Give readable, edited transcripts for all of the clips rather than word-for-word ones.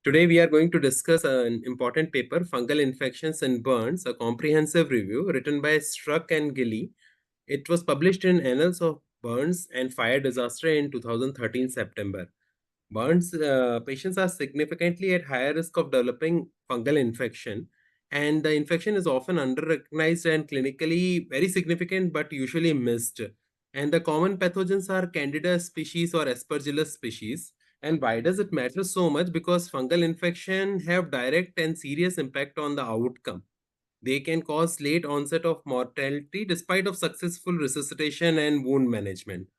Today we are going to discuss an important paper, Fungal Infections and Burns, a comprehensive review written by Struck and Gilly. It was published in Annals of Burns and Fire Disaster in 2013 September. Burns patients are significantly at higher risk of developing fungal infection, and the infection is often under-recognized and clinically very significant but usually missed. And the common pathogens are Candida species or Aspergillus species. And why does it matter so much? Because fungal infection have direct and serious impact on the outcome. They can cause late onset of mortality despite of successful resuscitation and wound management.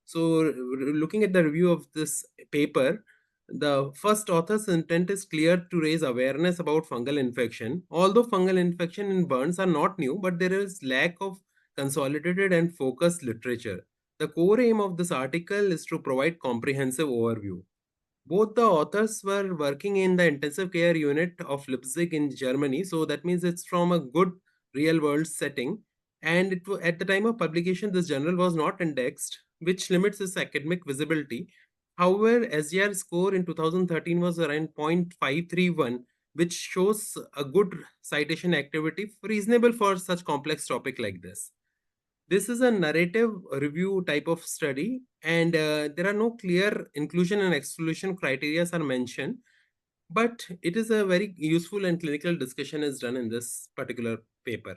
So, looking at the review of this paper, the first author's intent is clear to raise awareness about fungal infection. Although fungal infection in burns are not new, but there is lack of consolidated and focused literature. The core aim of this article is to provide comprehensive overview. Both the authors were working in the intensive care unit of Leipzig in Germany, so that means it's from a good real world setting. And at the time of publication, this journal was not indexed, which limits its academic visibility. However, SGR score in 2013 was around 0.531, which shows a good citation activity, reasonable for such complex topic like this. This is a narrative review type of study, and there are no clear inclusion and exclusion criteria are mentioned, but it is a very useful and clinical discussion is done in this particular paper.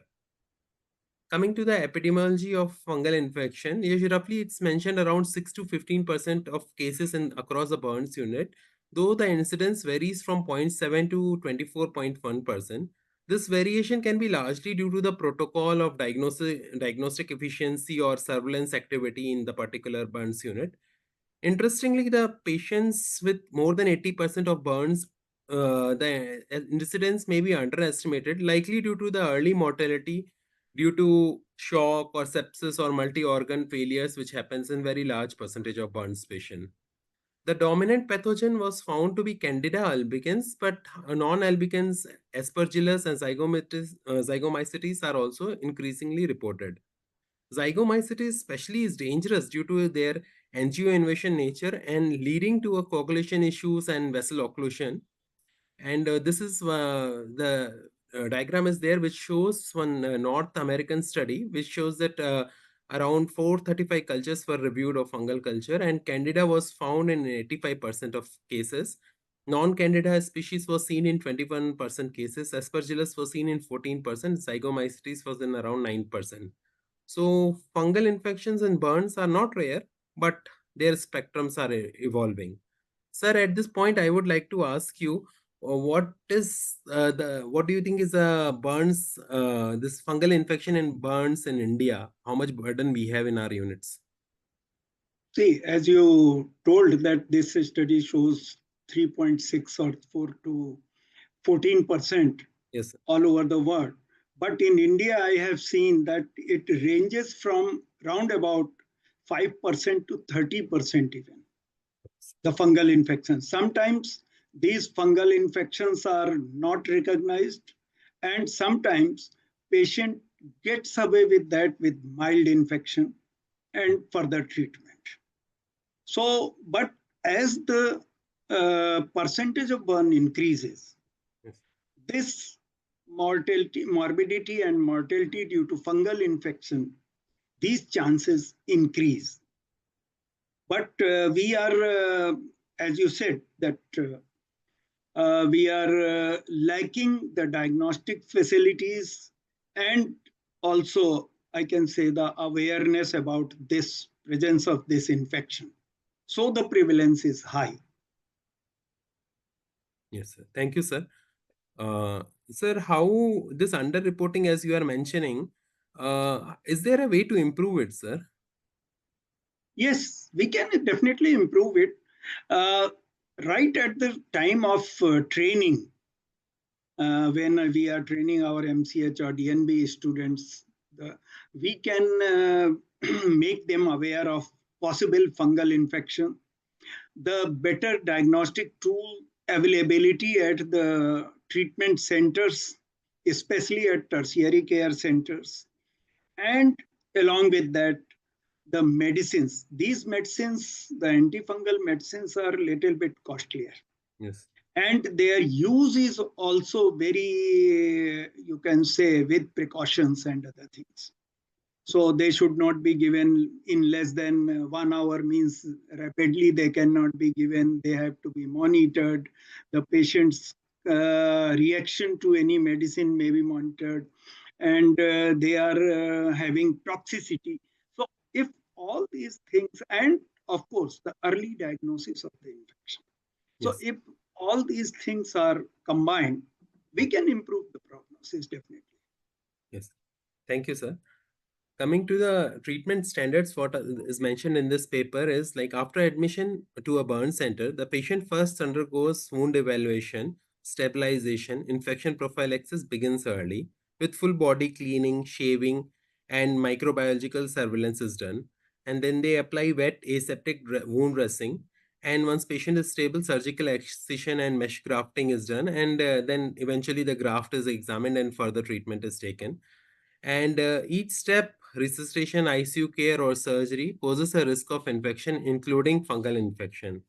Coming to the epidemiology of fungal infection, roughly it's mentioned around 6 to 15% of cases in across the burns unit, though the incidence varies from 0.7 to 24.1%. This variation can be largely due to the protocol of diagnostic efficiency or surveillance activity in the particular burns unit. Interestingly, the patients with more than 80% of burns, the incidence may be underestimated, likely due to the early mortality due to shock or sepsis or multi-organ failures, which happens in very large percentage of burns patient. The dominant pathogen was found to be Candida albicans, but non-albicans, Aspergillus and zygomycetes are also increasingly reported. Zygomycetes especially is dangerous due to their angio-invasion nature and leading to a coagulation issues and vessel occlusion. And this is the diagram is there, which shows one North American study, which shows that around 435 cultures were reviewed of fungal culture, and Candida was found in 85% of cases. Non-Candida species was seen in 21% cases. Aspergillus was seen in 14%. Zygomycetes was in around 9%. So fungal infections and burns are not rare, but their spectrums are evolving. Sir, at this point, I would like to ask you, what do you think is burns, this fungal infection in burns in India? How much burden we have in our units? See, as you told that this study shows 3.6 or 4 to 14% Yes, sir. all over the world. But in India, I have seen that it ranges from round about 5% to 30% even, the fungal infections. Sometimes these fungal infections are not recognized, and sometimes patient gets away with that with mild infection and further treatment. So, but as the percentage of burn increases, Yes. this morbidity and mortality due to fungal infection, these chances increase. But we are, as you said, that we are lacking the diagnostic facilities and also, I can say, the awareness about this presence of this infection. So the prevalence is high. Yes, sir. Thank you, sir. Sir, how this underreporting, as you are mentioning, is there a way to improve it, sir? Yes, we can definitely improve it. Uh, right at the time of training, when we are training our MCH or DNB students, we can make them aware of possible fungal infection, the better diagnostic tool availability at the treatment centers, especially at tertiary care centers, and along with that, the medicines. These medicines, the antifungal medicines, are a little bit costlier. Yes. and their use is also very, you can say, with precautions and other things. So they should not be given in less than 1 hour, means rapidly they cannot be given. They have to be monitored. The patient's reaction to any medicine may be monitored, and they are having toxicity. So if all these things, and of course the early diagnosis of the infection, so Yes. if all these things are combined, we can improve the prognosis definitely. Yes. Thank you, sir. Coming to the treatment standards, what is mentioned in this paper is like after admission to a burn center, the patient first undergoes wound evaluation, stabilization, infection prophylaxis begins early, with full body cleaning, shaving, and microbiological surveillance is done. And then they apply wet aseptic wound dressing. And once patient is stable, surgical excision and mesh grafting is done. And then eventually the graft is examined and further treatment is taken. And each step, resuscitation, ICU care, or surgery, poses a risk of infection, including fungal infection.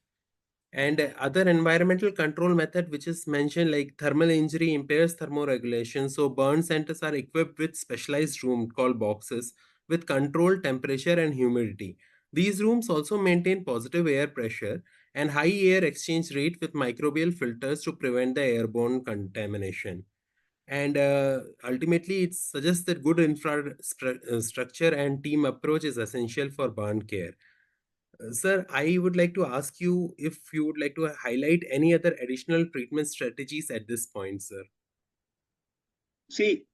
And other environmental control method, which is mentioned, like thermal injury impairs thermoregulation. So burn centers are equipped with specialized rooms called boxes with controlled temperature and humidity. These rooms also maintain positive air pressure and high air exchange rate with microbial filters to prevent the airborne contamination. And ultimately, it suggests that good infrastructure and team approach is essential for burn care. Sir, I would like to ask you if you would like to highlight any other additional treatment strategies at this point, sir. See,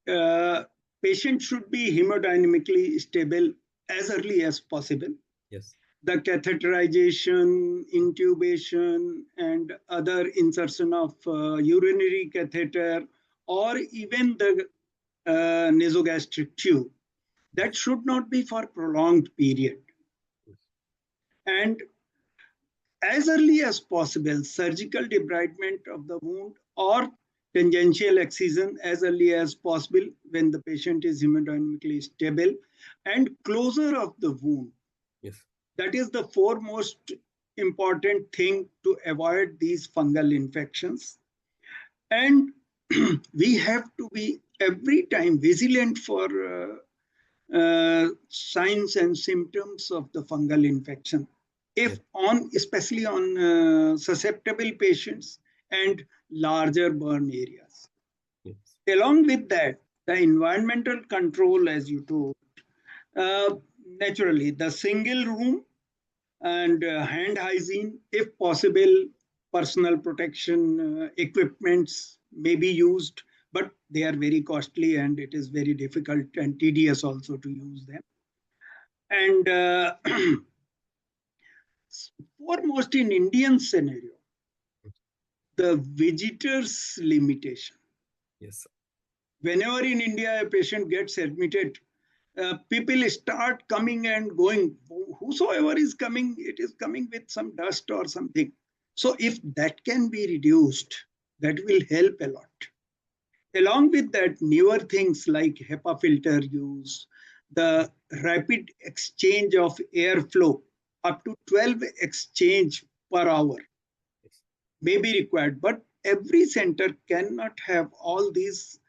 patient should be hemodynamically stable as early as possible. Yes, The catheterization, intubation, and other insertion of urinary catheter, or even the nasogastric tube, yes, that should not be for prolonged period. yes, And as early as possible, surgical debridement of the wound or tangential excision as early as possible when the patient is hemodynamically stable, and closure of the wound. yes, That is the foremost important thing to avoid these fungal infections. And we have to be every time vigilant for signs and symptoms of the fungal infection, if yes, on especially on susceptible patients and larger burn areas. yes, Along with that, the environmental control, as you told, uh, naturally the single room and hand hygiene, if possible, personal protection equipments may be used, but they are very costly and it is very difficult and tedious also to use them. And foremost in Indian scenario, the visitors limitation. yes, Whenever in India a patient gets admitted, people start coming and going. Whosoever is coming, it is coming with some dust or something. So if that can be reduced, that will help a lot. Along with that, newer things like HEPA filter use, the rapid exchange of airflow, up to 12 exchange per hour yes, may be required, but every center cannot have all these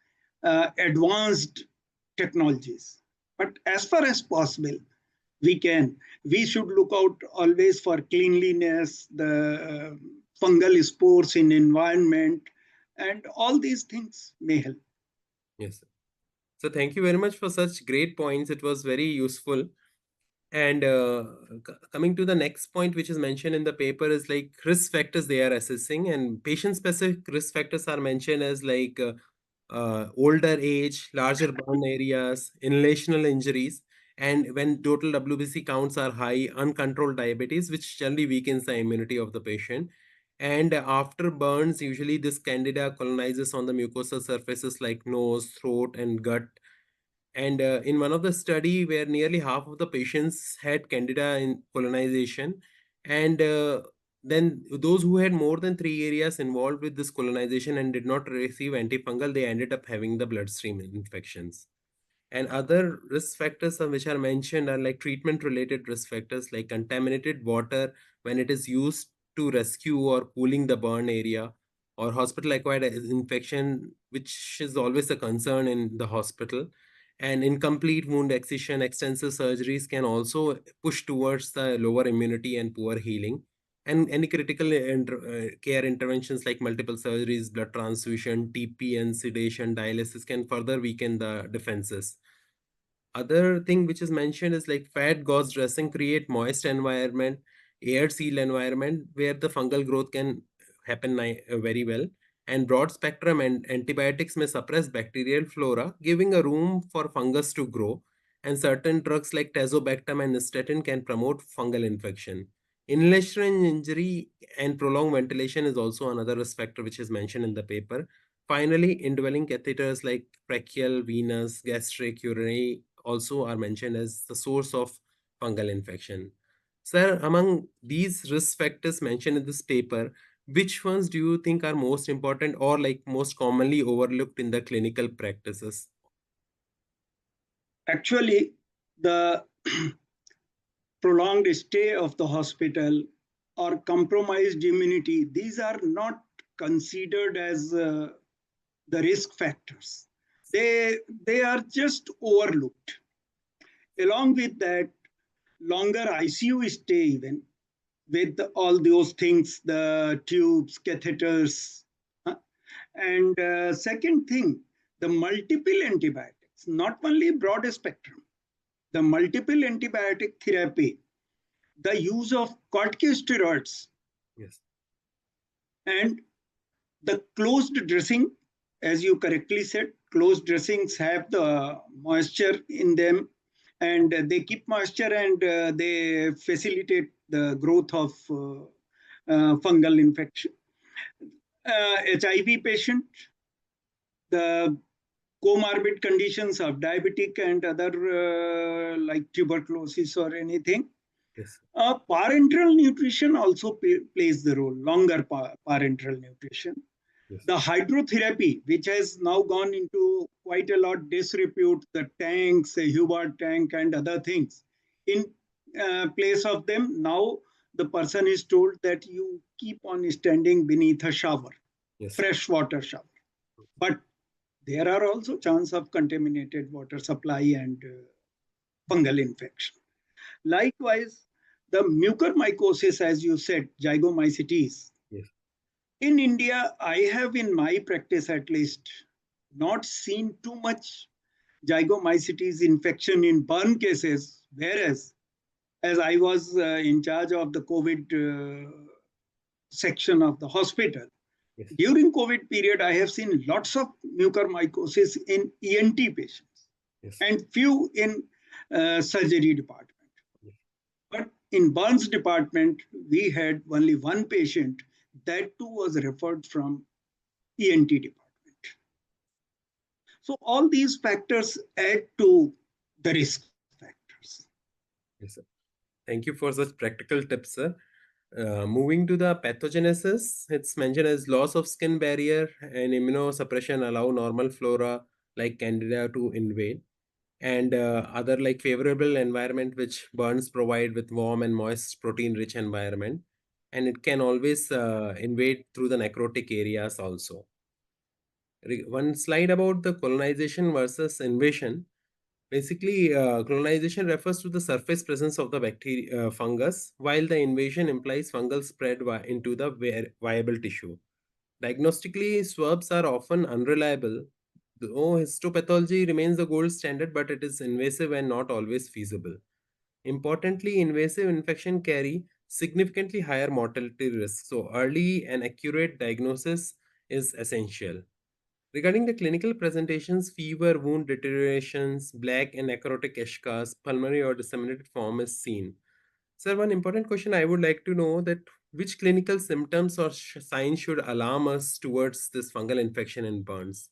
advanced technologies. But as far as possible, we can. We should look out always for cleanliness, the fungal spores in environment, and all these things may help. yes. So thank you very much for such great points. It was very useful. And coming to the next point, which is mentioned in the paper, is like risk factors they are assessing, and patient-specific risk factors are mentioned as like older age, larger burn areas, inhalational injuries, and when total WBC counts are high, uncontrolled diabetes, which generally weakens the immunity of the patient. And after burns, usually this candida colonizes on the mucosal surfaces like nose, throat, and gut. And in one of the study where nearly half of the patients had candida in colonization, and then those who had more than three areas involved with this colonization and did not receive antifungal, they ended up having the bloodstream infections. And other risk factors which are mentioned are like treatment related risk factors like contaminated water when it is used to rescue or cooling the burn area, or hospital-acquired infection, which is always a concern in the hospital. And incomplete wound excision, extensive surgeries can also push towards the lower immunity and poor healing. And any critical care interventions like multiple surgeries, blood transfusion, TP, and sedation, dialysis can further weaken the defenses. Other thing which is mentioned is like fat gauze dressing create moist environment, air sealed environment where the fungal growth can happen very well. And broad spectrum and antibiotics may suppress bacterial flora, giving a room for fungus to grow. And certain drugs like tazobactam and nystatin can promote fungal infection. Inhalation injury and prolonged ventilation is also another risk factor which is mentioned in the paper. Finally, indwelling catheters like tracheal, venous, gastric, urinary also are mentioned as the source of fungal infection. Sir, among these risk factors mentioned in this paper, which ones do you think are most important or like most commonly overlooked in the clinical practices? Actually, the prolonged stay of the hospital or compromised immunity, these are not considered as the risk factors. They are just overlooked. Along with that, longer ICU stay, even with all those things, the tubes, catheters. And second thing, the multiple antibiotics, not only broad spectrum, the multiple antibiotic therapy, the use of corticosteroids, Yes. and the closed dressing, as you correctly said, closed dressings have the moisture in them, and they keep moisture, and they facilitate the growth of fungal infection. HIV patient, the comorbid conditions of diabetic and other like tuberculosis or anything. Yes. Parenteral nutrition also plays the role, longer parenteral nutrition. Yes. The hydrotherapy, which has now gone into quite a lot disrepute, the tanks, the Hubert tank, and other things. In place of them, now the person is told that you keep on standing beneath a shower, Yes. fresh water shower. But there are also chance of contaminated water supply and fungal infection. Likewise, the mucormycosis, as you said, zygomycetes. Yes. In India, I have in my practice at least not seen too much zygomycetes infection in burn cases, whereas as I was in charge of the COVID section of the hospital, Yes. during COVID period, I have seen lots of mucormycosis in ENT patients Yes. and few in surgery department. Yes. But in burns department, we had only one patient that too was referred from ENT department. So all these factors add to the risk factors. Yes, sir. Thank you for such practical tips, sir. Moving to the pathogenesis, it's mentioned as loss of skin barrier and immunosuppression allow normal flora like Candida to invade, and other like favorable environment which burns provide with warm and moist protein-rich environment, and it can always invade through the necrotic areas also. One slide about the colonization versus invasion. Basically, colonization refers to the surface presence of the bacteria, fungus, while the invasion implies fungal spread into the viable tissue. Diagnostically, swabs are often unreliable. Though histopathology remains the gold standard, but it is invasive and not always feasible. Importantly, invasive infection carry significantly higher mortality risk, so early and accurate diagnosis is essential. Regarding the clinical presentations, fever, wound deteriorations, black and necrotic eschars, pulmonary or disseminated form is seen. Sir, one important question I would like to know that which clinical symptoms or signs should alarm us towards this fungal infection in burns?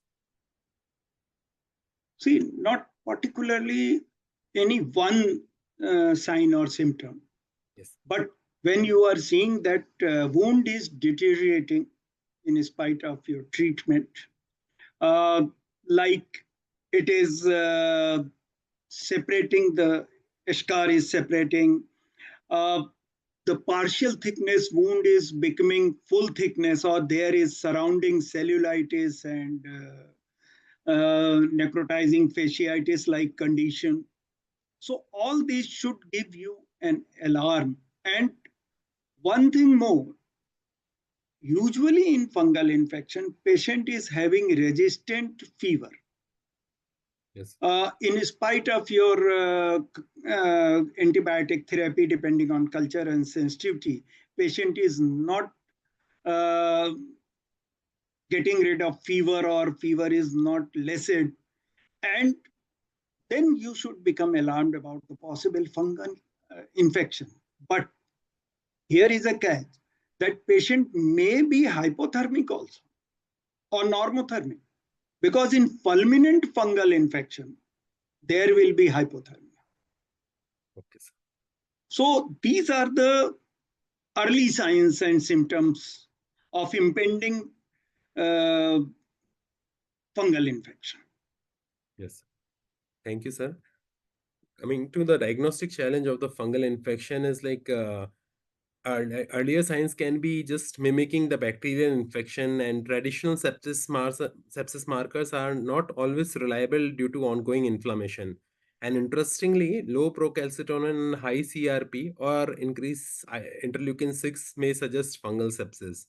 See, not particularly any one sign or symptom, Yes. but when you are seeing that wound is deteriorating in spite of your treatment, uh, like it is separating, the eschar is separating, uh, the partial thickness wound is becoming full thickness, or there is surrounding cellulitis and necrotizing fasciitis like condition. So all these should give you an alarm. And one thing more, usually in fungal infection, patient is having resistant fever. Yes. In spite of your antibiotic therapy, depending on culture and sensitivity, patient is not uh, getting rid of fever, or fever is not lessened. And then you should become alarmed about the possible fungal infection. But here is a catch, that patient may be hypothermic also, or normothermic, because in fulminant fungal infection, there will be hypothermia. Okay, sir. So these are the early signs and symptoms of impending uh, fungal infection. Yes. Thank you, sir. Coming to the diagnostic challenge of the fungal infection is like earlier signs can be just mimicking the bacterial infection, and traditional sepsis markers are not always reliable due to ongoing inflammation. And interestingly, low procalcitonin, high CRP, or increased interleukin 6 may suggest fungal sepsis.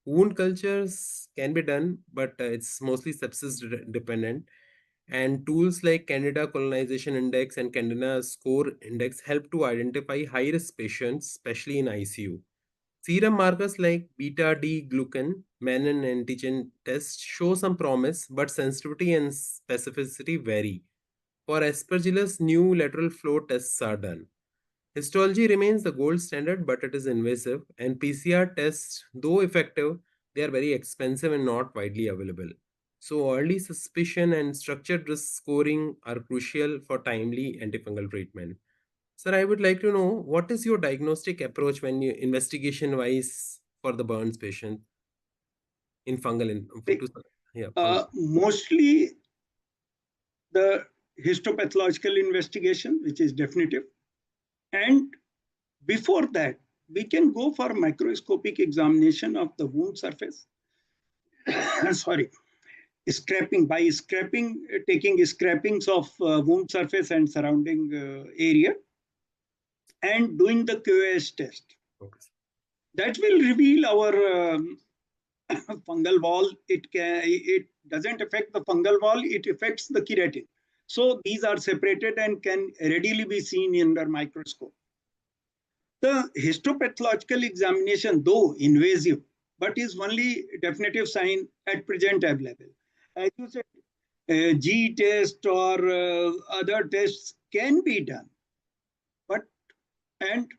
Wound cultures can be done, but it's mostly sepsis dependent. And tools like Candida Colonization Index and Candida Score Index help to identify high risk patients, especially in ICU. Serum markers like beta D glucan, menin antigen tests show some promise, but sensitivity and specificity vary. For Aspergillus, new lateral flow tests are done. Histology remains the gold standard, but it is invasive, and PCR tests, though effective, they are very expensive and not widely available. So, early suspicion and structured risk scoring are crucial for timely antifungal treatment. Sir, I would like to know, what is your diagnostic approach when you investigation wise for the burns patient in fungal yeah, fungal. Mostly the histopathological investigation, which is definitive. And before that, we can go for microscopic examination of the wound surface. Sorry, scraping, by scraping, taking scrapings of wound surface and surrounding area, and doing the QoS test. Okay. That will reveal our fungal wall. It doesn't affect the fungal wall, it affects the keratin. So these are separated and can readily be seen under microscope. The histopathological examination, though invasive, but is only definitive sign at present available. As you said, G test or other tests can be done, but and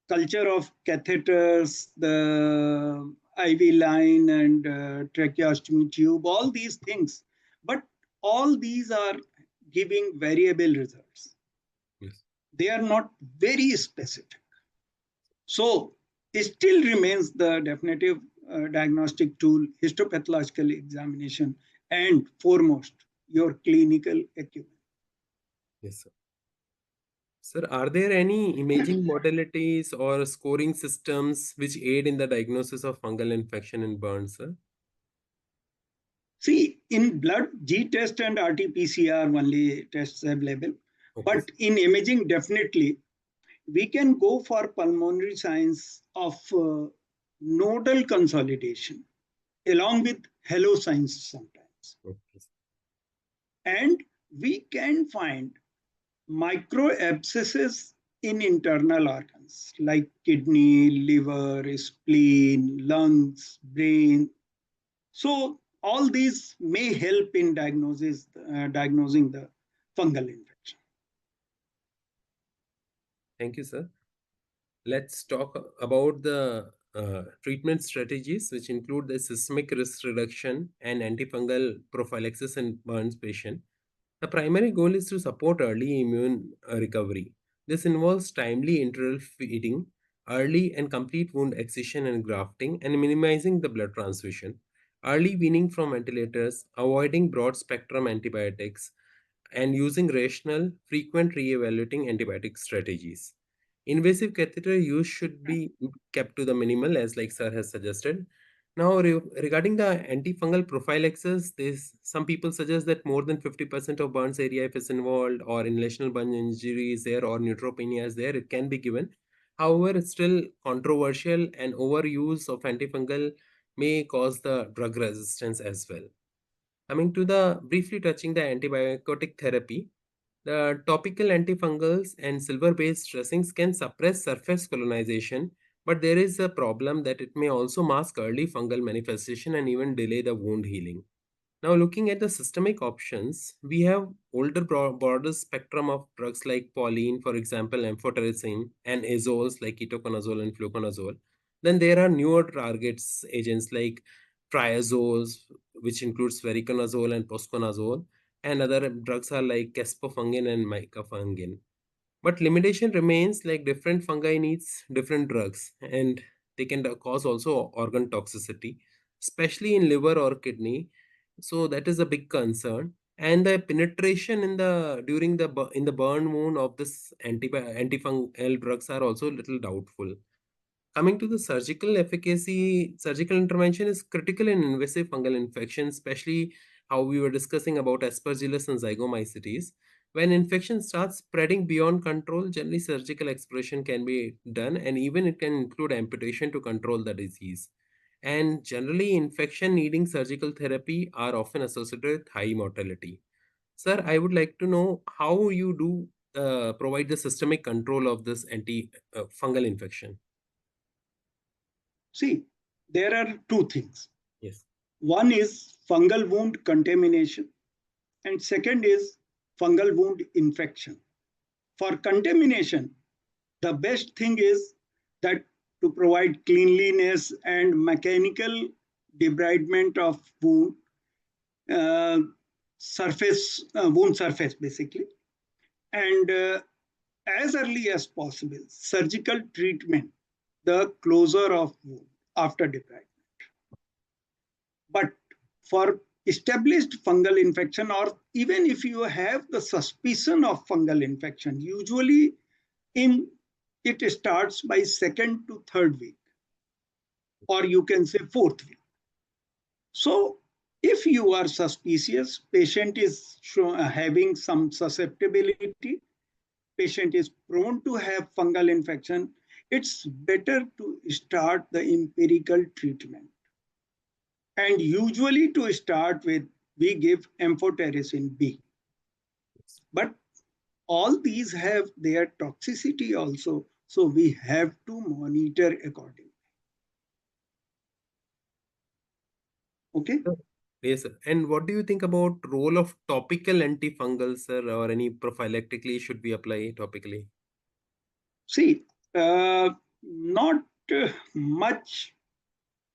culture of catheters, the IV line and tracheostomy tube, all these things, but all these are giving variable results. Yes. They are not very specific. So it still remains the definitive diagnostic tool, histopathological examination, and foremost, your clinical acumen. Yes, sir. Sir, are there any imaging modalities or scoring systems which aid in the diagnosis of fungal infection in burns, sir? See, in blood, G test and RT-PCR only tests available. Okay, But sir. in imaging, definitely, we can go for pulmonary signs of nodal consolidation along with halo signs sometimes. Okay, sir. And we can find micro abscesses in internal organs like kidney, liver, spleen, lungs, brain. So all these may help in diagnosing the fungal infection. Thank you, sir. Let's talk about the treatment strategies, which include the systemic risk reduction and antifungal prophylaxis in burns patient. The primary goal is to support early immune recovery. This involves timely enteral feeding, early and complete wound excision and grafting, and minimizing the blood transfusion. Early weaning from ventilators, avoiding broad spectrum antibiotics, and using rational, frequent re-evaluating antibiotic strategies. Invasive catheter use should be kept to the minimal, as like sir has suggested. Now, regarding the antifungal prophylaxis, this some people suggest that more than 50% of burns area, if it's involved, or inhalational burn injury is there, or neutropenia is there, it can be given. However, it's still controversial, and overuse of antifungal may cause the drug resistance as well. Coming to the briefly touching the antibiotic therapy, the topical antifungals and silver-based dressings can suppress surface colonization, but there is a problem that it may also mask early fungal manifestation and even delay the wound healing. Now, looking at the systemic options, we have older broader spectrum of drugs like Pauline, for example, amphotericin, and azoles like ketoconazole and fluconazole. Then there are newer targets agents like triazoles, which includes voriconazole and posconazole, and other drugs are like caspofungin and micafungin. But limitation remains, like different fungi needs different drugs, and they can cause also organ toxicity, especially in liver or kidney. So that is a big concern. And the penetration in the during the in the burn wound of this antifungal drugs are also little doubtful. Coming to the surgical efficacy, surgical intervention is critical in invasive fungal infections, especially how we were discussing about aspergillus and zygomycetes. When infection starts spreading beyond control, generally surgical exploration can be done, and even it can include amputation to control the disease. And generally, infection needing surgical therapy are often associated with high mortality. Sir, I would like to know how you do provide the systemic control of this anti fungal infection. See, there are two things. Yes. One is fungal wound contamination, and second is fungal wound infection. For contamination, the best thing is that to provide cleanliness and mechanical debridement of uh, wound surface basically, and as early as possible, surgical treatment, the closure of wound after debridement. But for established fungal infection, or even if you have the suspicion of fungal infection, usually in it starts by second to third week, or you can say fourth week. So if you are suspicious, patient is having some susceptibility, patient is prone to have fungal infection, it's better to start the empirical treatment. And usually to start with, we give amphotericin B. But all these have their toxicity also, so we have to monitor accordingly. Okay. Sir, yes, sir. And what do you think about role of topical antifungals, sir, or any prophylactically should be applied topically? See, not much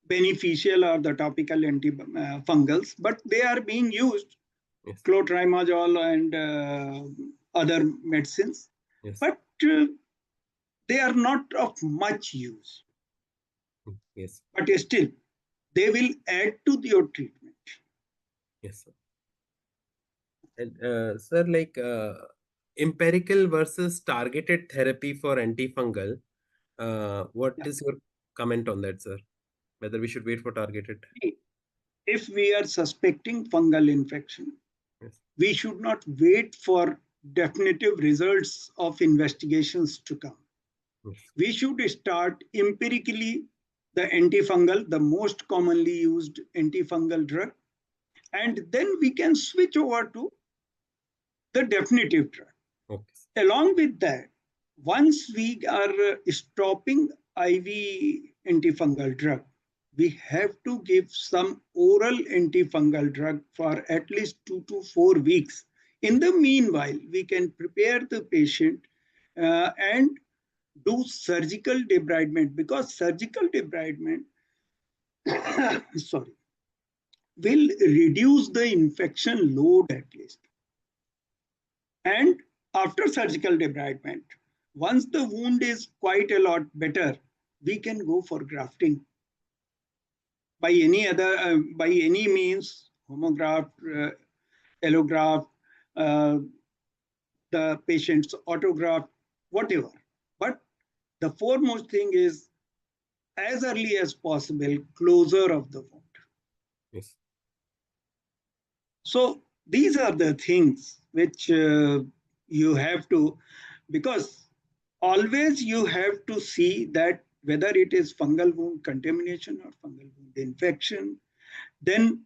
beneficial are the topical antifungals, but they are being used, Yes, clotrimazole and other medicines, yes, but they are not of much use. yes, But still, they will add to your treatment. yes, sir. And sir, like empirical versus targeted therapy for antifungal, what Yeah. is your comment on that, sir? Whether we should wait for targeted? If we are suspecting fungal infection, Yes, we should not wait for definitive results of investigations to come. yes, We should start empirically the antifungal, the most commonly used antifungal drug, and then we can switch over to the definitive drug. okay, Along with that, once we are stopping IV antifungal drug, we have to give some oral antifungal drug for at least 2 to 4 weeks. In the meanwhile, we can prepare the patient and do surgical debridement, because surgical debridement sorry, will reduce the infection load at least. And after surgical debridement, once the wound is quite a lot better, we can go for grafting by any means, homograft, allograft, uh, the patient's autograft, whatever. But The foremost thing is, as early as possible, closure of the wound. Yes. So these are the things which you have to, because always you have to see that whether it is fungal wound contamination or fungal wound infection, then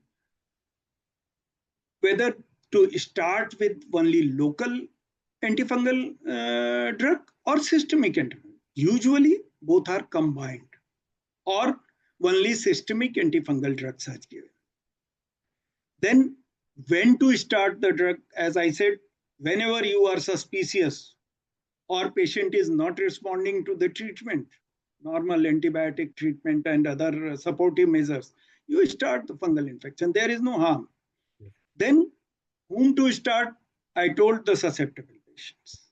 whether to start with only local antifungal drug or systemic antifungal. Usually both are combined, or only systemic antifungal drugs are given. Then when to start the drug, as I said, whenever you are suspicious or patient is not responding to the treatment, normal antibiotic treatment and other supportive measures, you start the fungal infection. There is no harm. Then whom to start? I told the susceptible patients.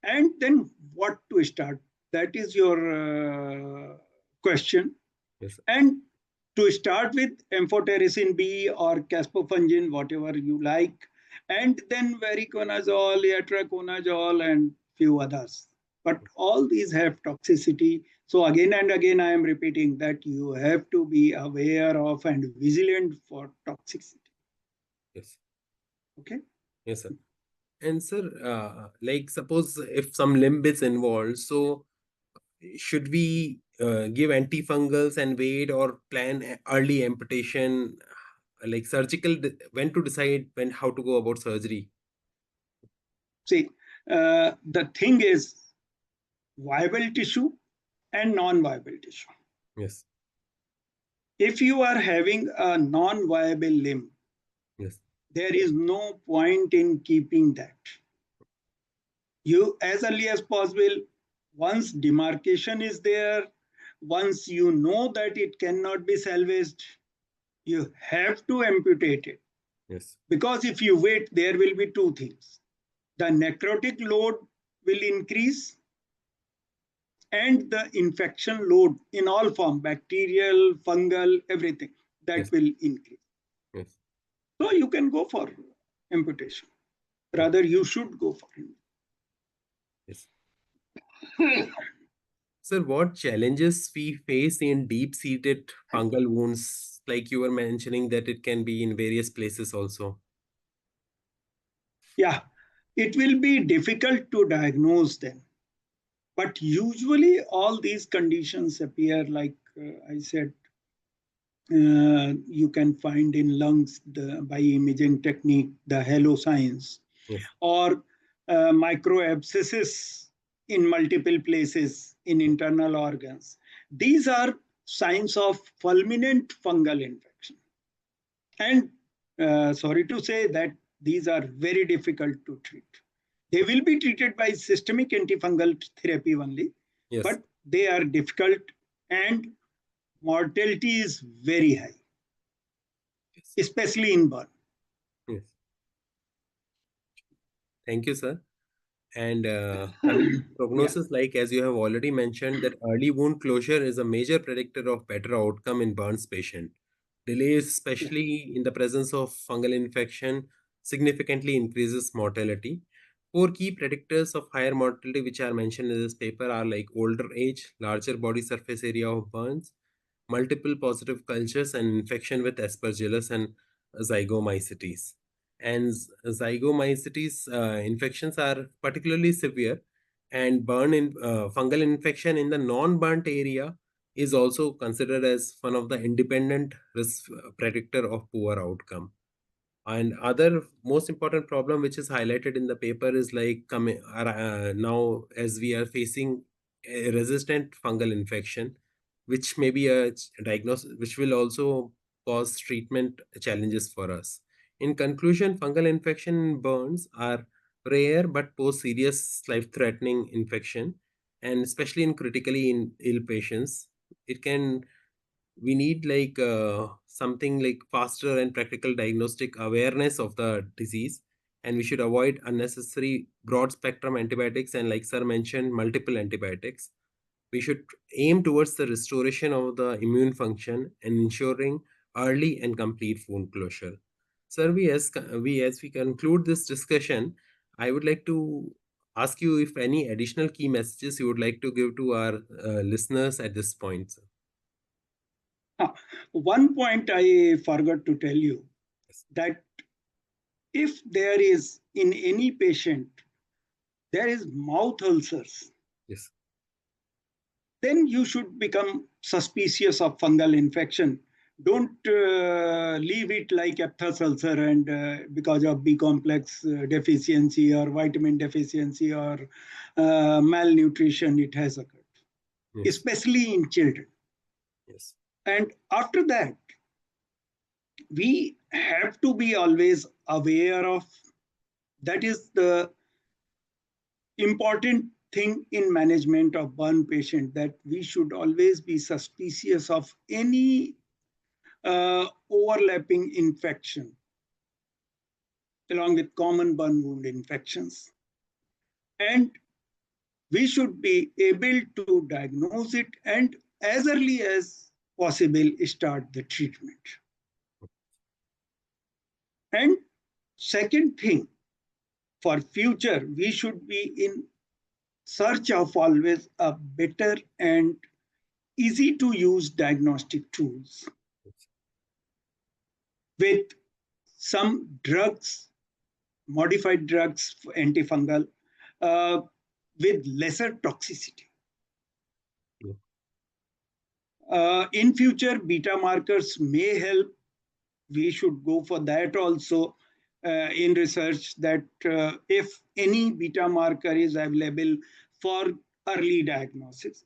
And then what to start? That is your question. Yes. And to start with, amphotericin B or caspofungin, whatever you like, and then voriconazole, itraconazole, and few others. But all these have toxicity. So again and again, I am repeating that you have to be aware of and vigilant for toxicity. Yes. Okay. Yes, sir. And sir, like suppose if some limb is involved, so should we give antifungals and wait or plan early amputation, like surgical, when to decide when how to go about surgery? See, the thing is viable tissue and non-viable tissue. Yes. If you are having a non-viable limb, Yes. there is no point in keeping that. You, as early as possible, once demarcation is there, once you know that it cannot be salvaged, you have to amputate it. Yes. Because if you wait, there will be two things. The necrotic load will increase, and the infection load in all form, bacterial, fungal, everything, that Yes. will increase. Yes. So you can go for amputation. Yes. Rather, you should go for Yes. it. Sir, what challenges we face in deep-seated fungal wounds? Like you were mentioning that it can be in various places also. Yeah, it will be difficult to diagnose them. But usually, all these conditions appear, like I said, you can find in lungs by imaging technique, the halo signs, Yes. or micro abscesses in multiple places in internal organs. These are signs of fulminant fungal infection. And sorry to say that these are very difficult to treat. They will be treated by systemic antifungal therapy only, Yes. but they are difficult, and mortality is very high, Yes. especially in burn. Yes. Thank you, sir. And coming to Yeah, prognosis, like as you have already mentioned, that early wound closure is a major predictor of better outcome in burns patient. Delays, yeah, especially in the presence of fungal infection, significantly increases mortality. Four key predictors of higher mortality, which are mentioned in this paper, are like older age, larger body surface area of burns, multiple positive cultures, and infection with Aspergillus and zygomycetes. And zygomycetes infections are particularly severe, and fungal infection in the non-burnt area is also considered as one of the independent risk predictor of poor outcome. And other most important problem which is highlighted in the paper is like now as we are facing a resistant fungal infection, which may be a diagnosis, which will also cause treatment challenges for us. In conclusion, fungal infection in burns are rare but pose serious life-threatening infection, and especially in critically ill patients. It can We need like something like faster and practical diagnostic awareness of the disease, and we should avoid unnecessary broad spectrum antibiotics, and like sir mentioned, multiple antibiotics. We should aim towards the restoration of the immune function and ensuring early and complete wound closure. Sir, as we conclude this discussion, I would like to ask you if any additional key messages you would like to give to our listeners at this point, sir. One point I forgot to tell you, Yes. that if there is in any patient, there is mouth ulcers, Yes. then you should become suspicious of fungal infection. Don't leave it like aphthous ulcer and because of B complex deficiency or vitamin deficiency or malnutrition, it has occurred, Yes. especially in children. Yes. And after that, we have to be always aware of, that is the important thing in management of burn patient, that we should always be suspicious of any overlapping infection along with common burn wound infections. And we should be able to diagnose it and as early as possible start the treatment. And second thing, for future, we should be in search of always a better and easy to use diagnostic tools with some drugs, modified drugs, antifungal, uh, with lesser toxicity. Yeah. In future, beta markers may help. We should go for that also in research, that if any beta marker is available for early diagnosis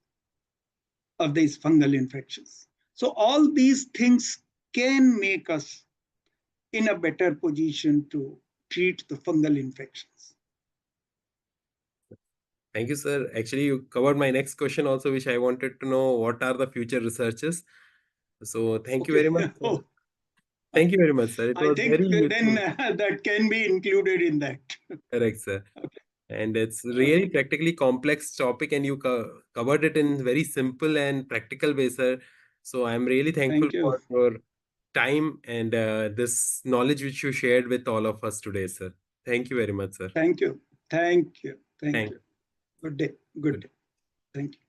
of these fungal infections. So all these things can make us in a better position to treat the fungal infections. Thank you, sir. Actually, you covered my next question also, which I wanted to know what are the future researches. So thank you Okay. very much, sir. Oh, Thank you very much, sir. It I was think very then useful. that can be included in that. Correct, sir. Okay. And it's really Okay. practically complex topic, and you covered it in very simple and practical way, sir. So I'm really thankful Thank you. for your time and this knowledge which you shared with all of us today, sir. Thank you very much, sir. Thank you. Thank you. Thank Thank you. Good day. Good you. day. Thank you.